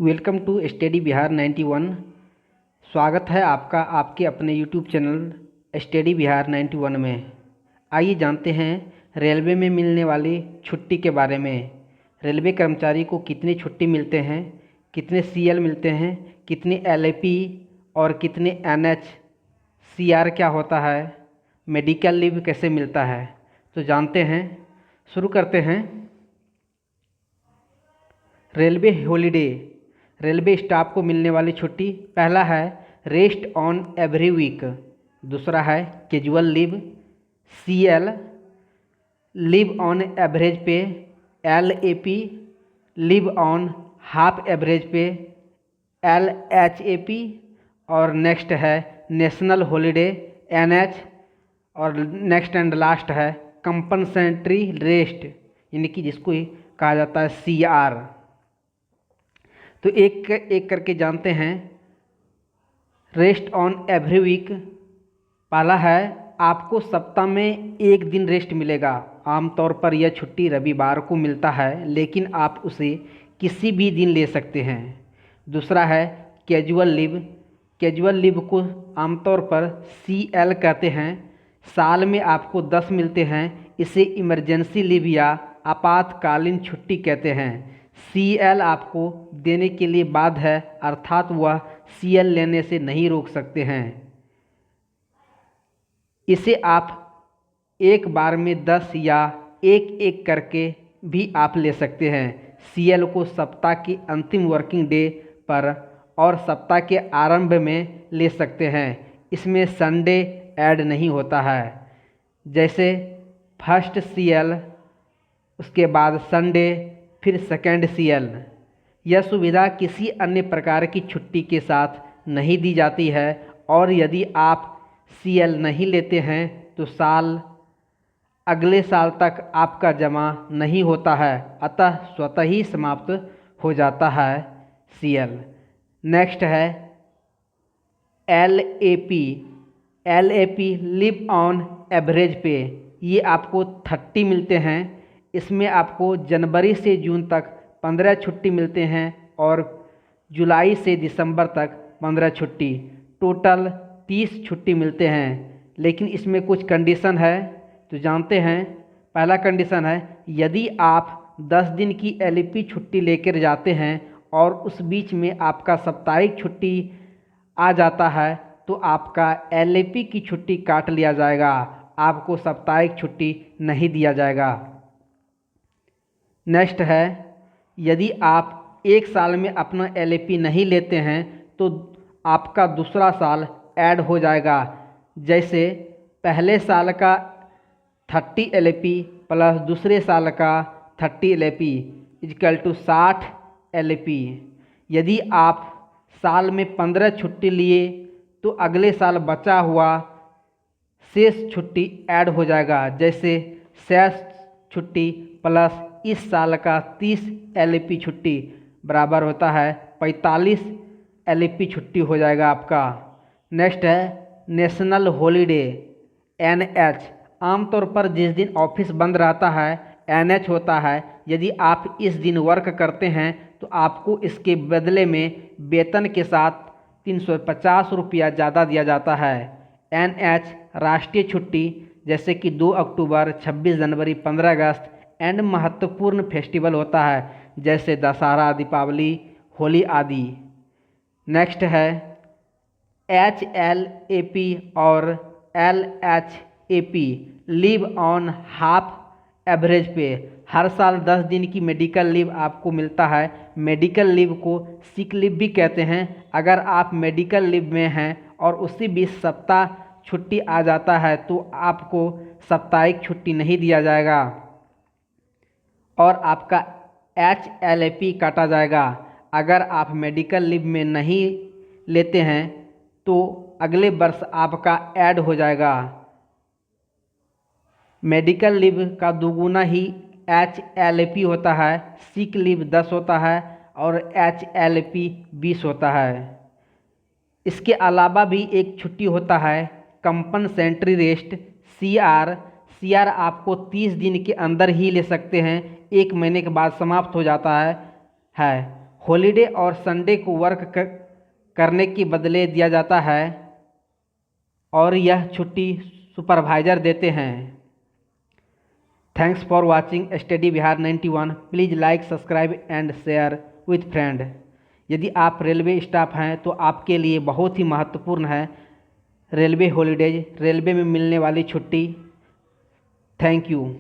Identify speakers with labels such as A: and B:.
A: Welcome to study Bihar 91। स्वागत है आपका आपके अपने यूट्यूब चैनल स्टडी बिहार 91 में। आइए जानते हैं रेलवे में मिलने वाली छुट्टी के बारे में। रेलवे कर्मचारी को कितनी छुट्टी मिलते हैं, कितने सीएल मिलते हैं, कितने एलएपी और कितने एनएच, सीआर क्या होता है, मेडिकल लीव कैसे मिलता है, तो जानते हैं। शुरू करते हैं। रेलवे हॉलीडे, रेलवे स्टाफ को मिलने वाली छुट्टी। पहला है रेस्ट ऑन एवरी वीक, दूसरा है casual leave, CL, leave on average pay, LAP, leave on half average pay, LHAP, और नेक्स्ट है नेशनल हॉलीडे, एनएच, और नेक्स्ट एंड लास्ट है कंपनसेटरी रेस्ट, यानी कि जिसको कहा जाता है सीआर। तो एक एक करके जानते हैं। रेस्ट ऑन एवरी वीक, पहला है आपको सप्ताह में एक दिन रेस्ट मिलेगा। आमतौर पर यह छुट्टी रविवार को मिलता है, लेकिन आप उसे किसी भी दिन ले सकते हैं। दूसरा है कैजुअल लीव, कैजुअल लीव को आमतौर पर सीएल कहते हैं। साल में आपको 10 मिलते हैं। इसे इमरजेंसी लीव या आपातकालीन छुट्टी कहते हैं। सीएल आपको देने के लिए बाध्य है, अर्थात वह सीएल लेने से नहीं रोक सकते हैं। इसे आप एक बार में 10 या एक एक करके भी आप ले सकते हैं। सीएल को सप्ताह के अंतिम वर्किंग डे पर और सप्ताह के आरंभ में ले सकते हैं। इसमें संडे ऐड नहीं होता है। जैसे फर्स्ट सीएल, उसके बाद संडे, फिर सेकेंड सीएल। यह सुविधा किसी अन्य प्रकार की छुट्टी के साथ नहीं दी जाती है, और यदि आप सीएल नहीं लेते हैं तो अगले साल तक आपका जमा नहीं होता है, अतः स्वतः ही समाप्त हो जाता है सीएल। नेक्स्ट है LAP, LAP leave on average पे। ये आपको 30 मिलते हैं। इसमें आपको जनवरी से जून तक 15 छुट्टी मिलते हैं और जुलाई से दिसंबर तक 15 छुट्टी, टोटल 30 छुट्टी मिलते हैं। लेकिन इसमें कुछ कंडीशन है, तो जानते हैं। पहला कंडीशन है, यदि आप 10 दिन की एलईपी छुट्टी लेकर जाते हैं और उस बीच में आपका साप्ताहिक छुट्टी आ जाता है, तो आपका एलईपी की छुट्टी काट लिया जाएगा, आपको साप्ताहिक छुट्टी नहीं दिया जाएगा। नेक्स्ट है, यदि आप एक साल में अपना एलएपी नहीं लेते हैं तो आपका दूसरा साल ऐड हो जाएगा। जैसे पहले साल का 30 एलएपी प्लस दूसरे साल का 30 एलएपी इक्वल टू 60 एलएपी। यदि आप साल में 15 छुट्टी लिए तो अगले साल बचा हुआ शेष छुट्टी ऐड हो जाएगा। जैसे शेष छुट्टी प्लस इस साल का 30 एलएपी छुट्टी बराबर होता है 45 एलएपी छुट्टी हो जाएगा आपका। नेक्स्ट है नेशनल हॉलीडे, एनएच। आमतौर पर जिस दिन ऑफिस बंद रहता है एनएच होता है। यदि आप इस दिन वर्क करते हैं तो आपको इसके बदले में वेतन के साथ 350 रुपया ज़्यादा दिया जाता है। एनएच राष्ट्रीय छुट्टी जैसे कि 2 अक्टूबर, 26 जनवरी, 15 अगस्त एंड महत्वपूर्ण फेस्टिवल होता है, जैसे दशहरा, दीपावली, होली आदि। नेक्स्ट है एचएलएपी और एलएचएपी, लीव ऑन हाफ एवरेज पे। हर साल 10 दिन की मेडिकल लीव आपको मिलता है। मेडिकल लीव को सिक लीव भी कहते हैं। अगर आप मेडिकल लीव में हैं और उसी बीच सप्ताह छुट्टी आ जाता है तो आपको साप्ताहिक छुट्टी नहीं दिया जाएगा और आपका एचएलएपी काटा जाएगा। अगर आप मेडिकल लीव में नहीं लेते हैं तो अगले वर्ष आपका ऐड हो जाएगा। मेडिकल लीव का दोगुना ही एचएलएपी होता है। सिक लीव 10 होता है और एचएलएपी 20 होता है। इसके अलावा भी एक छुट्टी होता है कंपनसेटरी रेस्ट, सीआर। सीआर आपको 30 दिन के अंदर ही ले सकते हैं, 1 महीने के बाद समाप्त हो जाता है। हॉलीडे और संडे को करने के बदले दिया जाता है और यह छुट्टी सुपरवाइजर देते हैं। Thanks for watching study Bihar 91। Please like, subscribe and share with friend. यदि आप रेलवे स्टाफ हैं तो आपके लिए बहुत ही महत्वपूर्ण है रेलवे हॉलीडेज, रेलवे में मिलने वाली छुट्टी। Thank you.